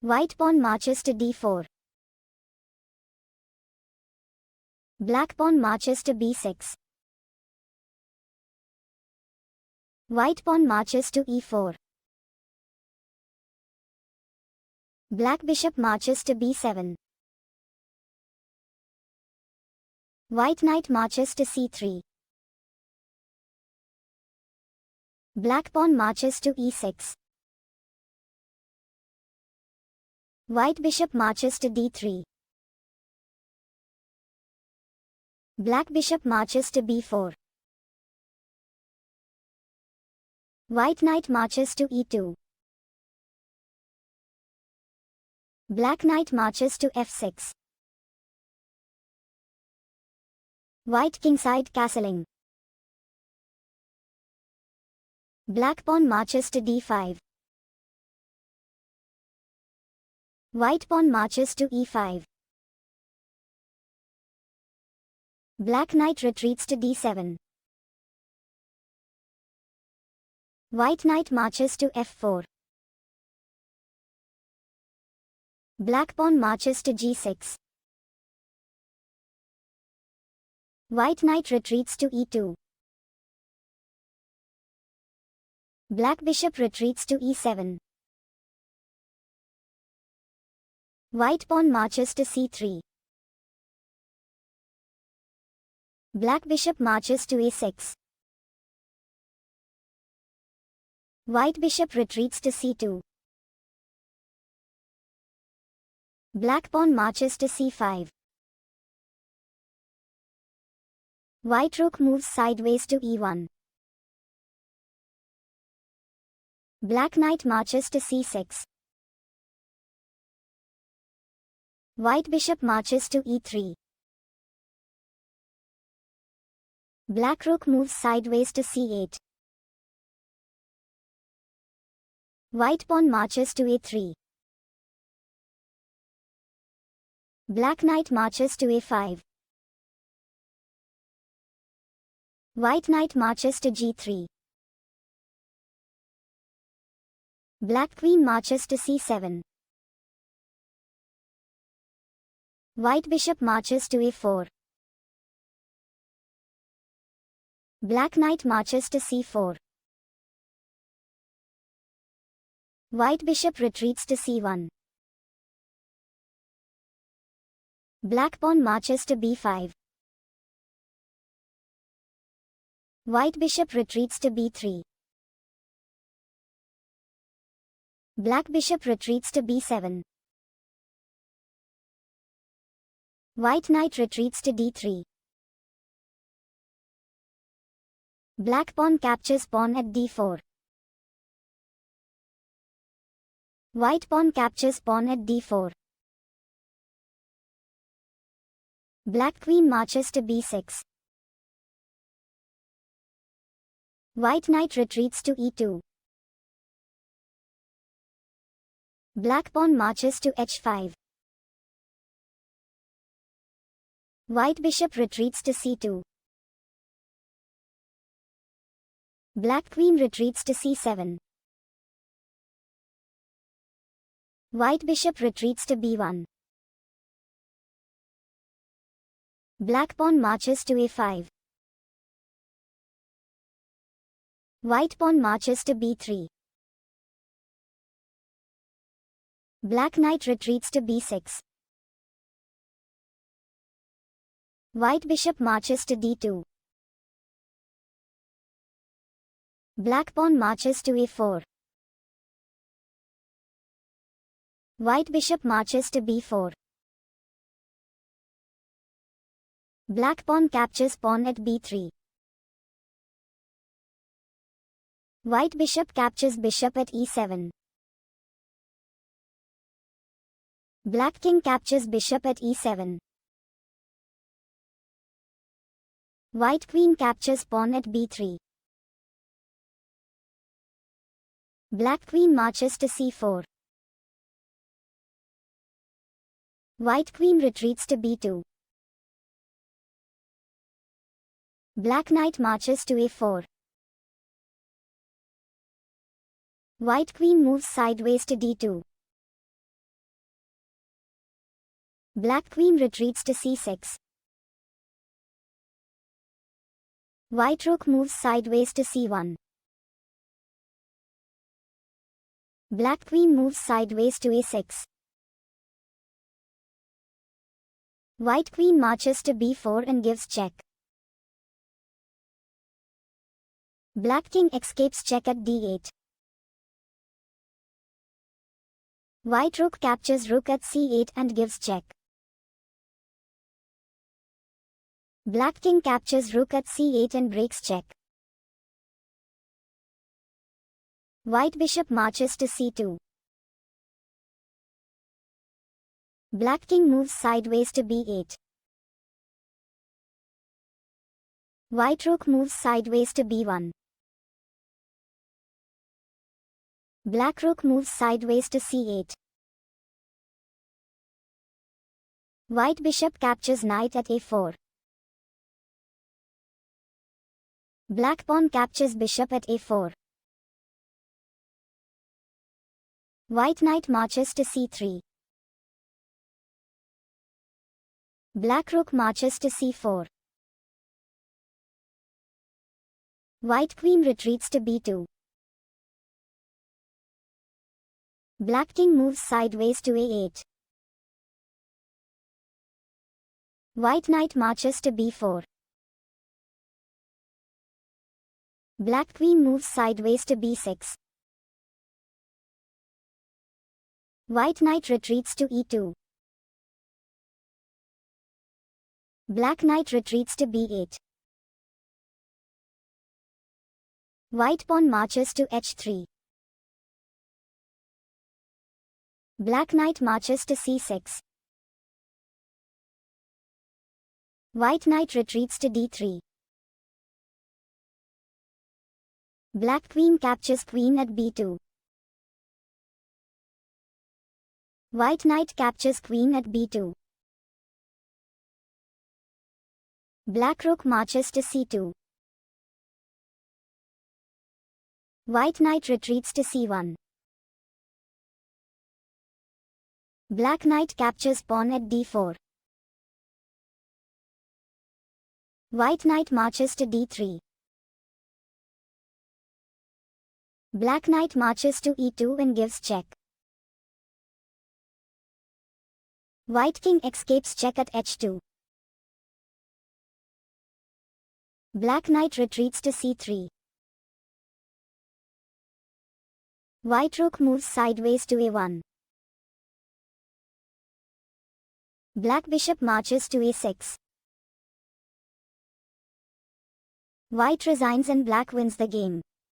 White pawn marches to d4. Black pawn marches to b6. White pawn marches to e4. Black bishop marches to b7. White knight marches to c3. Black pawn marches to e6. White bishop marches to d3. Black bishop marches to b4. White knight marches to e2. Black knight marches to f6. White kingside castling. Black pawn marches to d5. White pawn marches to e5. Black knight retreats to d7. White knight marches to f4. Black pawn marches to g6. White knight retreats to e2. Black bishop retreats to e7. White pawn marches to c3. Black bishop marches to a6. White bishop retreats to c2. Black pawn marches to c5. White rook moves sideways to e1. Black knight marches to c6. White bishop marches to e3. Black rook moves sideways to c8. White pawn marches to a3. Black knight marches to a5. White knight marches to g3. Black queen marches to c7. White bishop marches to a4. Black knight marches to c4. White bishop retreats to c1. Black pawn marches to b5. White bishop retreats to b3. Black bishop retreats to b7. White knight retreats to d3. Black pawn captures pawn at d4. White pawn captures pawn at d4. Black queen marches to b6. White knight retreats to e2. Black pawn marches to h5. White bishop retreats to c2. Black queen retreats to c7. White bishop retreats to b1. Black pawn marches to a5. White pawn marches to b3. Black knight retreats to b6. White bishop marches to d2. Black pawn marches to a4. White bishop marches to b4. Black pawn captures pawn at b3. White bishop captures bishop at e7. Black king captures bishop at e7. White queen captures pawn at b3. Black queen marches to c4. White queen retreats to b2. Black knight marches to a4. White queen moves sideways to d2. Black queen retreats to c6. White rook moves sideways to c1. Black queen moves sideways to a6. White queen marches to b4 and gives check. Black king escapes check at d8. White rook captures rook at c8 and gives check. Black king captures rook at c8 and breaks check. White bishop marches to c2. Black king moves sideways to b8. White rook moves sideways to b1. Black rook moves sideways to c8. White bishop captures knight at a4. Black pawn captures bishop at a4. White knight marches to c3. Black rook marches to c4. White queen retreats to b2. Black king moves sideways to a8. White knight marches to b4. Black queen moves sideways to b6. White knight retreats to e2. Black knight retreats to b8. White pawn marches to h3. Black knight marches to c6. White knight retreats to d3. Black queen captures queen at b2. White knight captures queen at b2. Black rook marches to c2. White knight retreats to c1. Black knight captures pawn at d4. White knight marches to d3. Black knight marches to e2 and gives check. White king escapes check at h2. Black knight retreats to c3. White rook moves sideways to a1. Black bishop marches to a6. White resigns and black wins the game.